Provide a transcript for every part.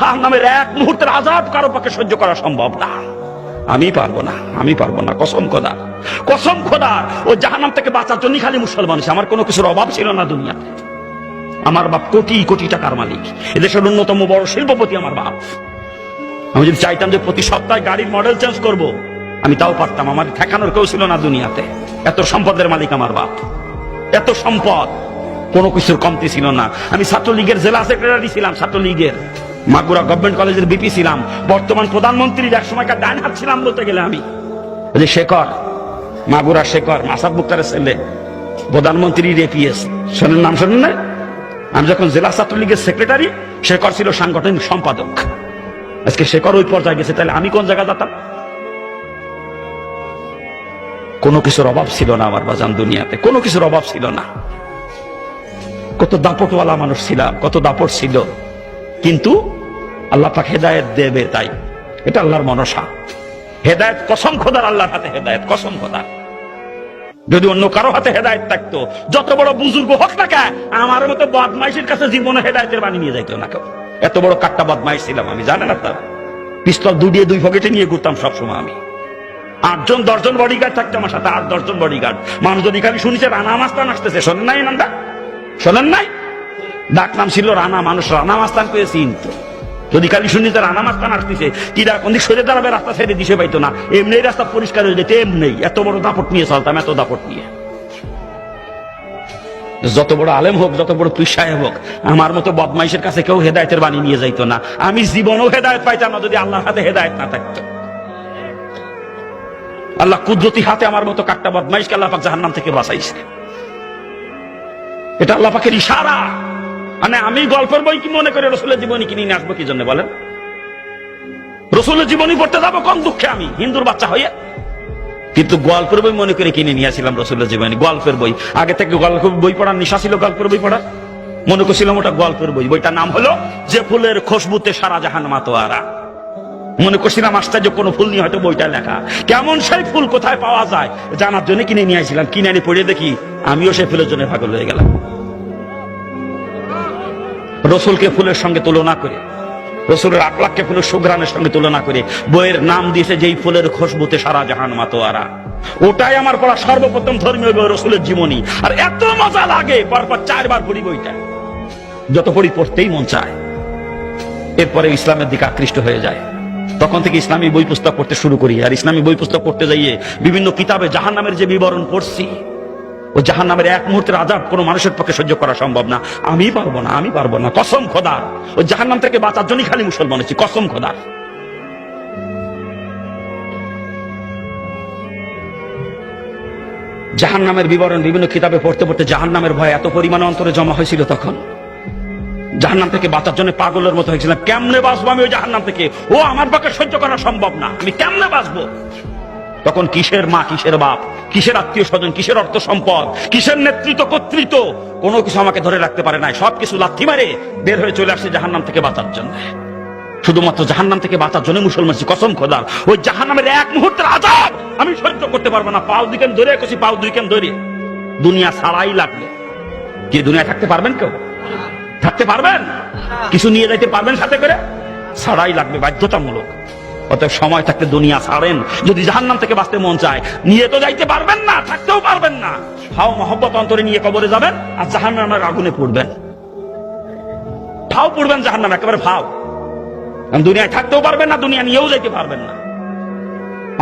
জাহান্নামের এক মুহূর্তের আযাব কারো পক্ষে সহ্য করা সম্ভব না। আমি পারবো না, আমি পারবো না, কসম খোদা, কসম খোদা। ও জাহান্নাম থেকে বাঁচার জন্য খালি মুসলমান। আমার কোনো কিছুর অভাব ছিল না দুনিয়াতে। আমার বাপ কোটি কোটি টাকার মালিক, এদেশের অন্যতম বড় শিল্পপতি আমার বাপ। আমি যদি চাইতাম যে প্রতি সপ্তাহে গাড়ির মডেল চেঞ্জ করব, আমি তাও পারতাম। আমার ঠেকানোর কেউ ছিল না দুনিয়াতে। এত সম্পদের মালিক আমার বাপ, এত সম্পদ, কোনো কিছুর কমতি ছিল না। আমি ছাত্রলীগের জেলা সেক্রেটারি ছিলাম, ছাত্রলীগের মাগুরা গভর্নমেন্ট কলেজের বিপি ছিলাম, বর্তমান প্রধানমন্ত্রীর এক সময়কার ডান হাত ছিলাম বলতে গেলে। আমি যে শেখর, মাগুরা শেখর, মাসাব মুক্তারের ছেলে, প্রধানমন্ত্রীর এপিএস, শোনেন নাম, শোনেন না? আমি যখন জেলা ছাত্রলীগের সেক্রেটারি, শেখর ছিল সাংগঠনিক সম্পাদক। আজকে শেখর ওই পর্যায়ে গেছে, তাহলে আমি কোন জায়গায় যেতাম? কোনো কিছুর অভাব ছিল না আমার বাজান দুনিয়াতে, কোনো কিছুর অভাব ছিল না। কত দাপটওয়ালা মানুষ ছিলাম, কত দাপট ছিল, কিন্তু আল্লাহ পাক হেদায়েত দেবে, তাই এটা আল্লাহর মনসা। হেদায়েত কসম খোদার, আল্লাহর হাতে হেদায়েত, কসম খোদার। যদি অন্য কারো হাতে হেদায়েত থাকতো, যত বড় বুজুর্গ হোক না কেন, আমার মতো বদমাইশের কাছে জীবনে হেদায়েতের বাণী নিয়ে যাইতো না কেউ। এত বড় কাট্টা বদমাইশ ছিলাম আমি, জানেন আপনারা? পিস্তল দুই পকেটে নিয়ে ঘুরতাম সবসময় আমি। 8 জন 10 জন বডিগার্ড থাকতো আমার সাথে, 8-10 জন বডিগার্ড। মানুষ যদি খালি শুনেছে রানা মাস্তান আসতেছে, শোনেন নাই নামটা? শোনেন নাই? ডাক নাম ছিল রানা, মানুষ রানা মাস্তান পেয়ে চিনতো। যদি খালি শুনিতে রানা মাস্তান আসতেছে, কিরা কোন দিক সরে দাঁড়াবে, রাস্তা ছেড়ে দিশে পাইতো না। এমনি রাস্তা পরিষ্কার হয়ে যেত, এমনি। এত বড় দাপট নিয়ে চলতাম, এত দাপট নিয়ে। যত বড় আলেম হোক, যত বড় পীর সাহেব হোক, আমার মতো বদমাইশের কাছে কেউ হেদায়েতের বাণী নিয়ে যাইতো না। আমি জীবনেও হেদায়েত পাইতাম না যদি আল্লাহর হাতে হেদায়েত না থাকতো। আল্লাহ কুদরতি হাতে আমার মতো কাট্টা বদমাইশকে আল্লাহ পাক জাহান্নাম থেকে বাঁচাইছে। এটা আল্লাহ পাকের ইশারা। মানে আমি গল্পের বই কি মনে করে রসুলের জীবনী কিনে নিয়ে আসবো কি জন্য বলেন? রসুলের জীবনী পড়তে যাবো কোন দুঃখে আমি, হিন্দুর বাচ্চা হয়ে? কিন্তু গল্পের বই মনে করে কিনে নিয়ে আসছিলাম রসুলের জীবনী, গল্পের বই। আগে থেকে গল্পের বই পড়ার নেশা ছিল, গল্পের বই পড়া মনে করছিলাম ওটা গল্পের বই। বইটার নাম হলো যে ফুলের খুশবুতে সারা জাহান মাতোয়ারা। মনে করছিলাম আশ্চর্য কোন ফুল নিয়ে হয়তো বইটা লেখা। কেমন সেই ফুল কোথায় পাওয়া যায় জানার জন্য কিনে নিয়ে আসছিলাম। কিনে এনে পড়ে দেখি আমিও সেই ফুলের জন্য পাগল হয়ে গেলাম। রসুলকে ফুলের সঙ্গে তুলনা করে, রসুলের আকলাককে ফুলের সুঘ্রাণের সঙ্গে তুলনা করে বইয়ের নাম দিয়েছে যেই ফুলের খুশবুতে সারা জাহান মাতোয়ারা। ওটাই আমার পড়া সর্বপ্রথম ধর্মীয় বই, রসুলের জীবনী। আর এত মজা লাগে, পরপর 4 বার পড়ি বইটা। যত পড়ি পড়তেই মন চায়। এরপরে ইসলামের দিকে আকৃষ্ট হয়ে যায়। তখন থেকে ইসলামী বই পুস্তক পড়তে শুরু করি। আর ইসলামী বই পুস্তক পড়তে যাইয়ে বিভিন্ন কিতাবে জাহান্নামের যে বিবরণ পড়ছি, ও জাহান্নামের এক মুহূর্তের আযাব কোনো মানুষের পক্ষে সহ্য করা সম্ভব না। আমি পারবো না, আমি পারবো না, কসম খোদার। ও জাহান্নাম থেকে বাঁচার জন্যই খালি মুসলমান হচ্ছি, কসম খোদার। জাহান্নামের বিবরণ বিভিন্ন কিতাবে পড়তে পড়তে জাহান্নামের ভয় এত পরিমাণে অন্তরে জমা হয়েছিল, তখন জাহান্নাম থেকে বাঁচার জন্য পাগলের মতো হয়েছিলাম। কেমনে বাঁচবো আমি ওই জাহান্নাম থেকে? ও আমার পক্ষে সহ্য করা সম্ভব না, আমি কেমনে বাঁচবো? তখন কিসের মা, কিসের বাপ, কিসের আত্মীয় স্বজন, কিসের অর্থ সম্পদ, কিসের নেতৃত্ব কর্তৃত্ব, কোনো কিছু আমাকে ধরে রাখতে পারে না। সবকিছু লাথি মারে বের হয়ে চলে আসছে জাহান্নাম থেকে বাঁচার জন্য। শুধুমাত্র জাহান্নাম থেকে বাঁচার জন্য মুসলমান, কসম খোদার। ওই জাহান্নামের এক মুহূর্তের আযাব আমি সহ্য করতে পারবো না। পাও দুইখান ধরে কষি, পাও দুইখান ধরে দুনিয়া ছাড়াই লাগবে। কি দুনিয়া থাকতে পারবেন? কেউ থাকতে পারবেন? কিছু নিয়ে যাইতে পারবেন সাথে করে? ছাড়াই লাগবে, বাধ্যতামূলক। অতএব সময় থাকতে দুনিয়া ছাড়েন। যদি জাহান্নাম থেকে বাঁচতে মন চায়, নিয়ে তো যাইতে পারবেন না, থাকতেও পারবেন না। ফাও মহব্বত অন্তরে নিয়ে কবরে যাবেন আর জাহান্নামের আগুনে পড়বেন। ফাও পড়বেন জাহান্নাম, একেবারে ফাও। দুনিয়ায় থাকতেও পারবেন না, দুনিয়া নিয়েও যাইতে পারবেন না।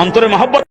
অন্তরে মহব্বত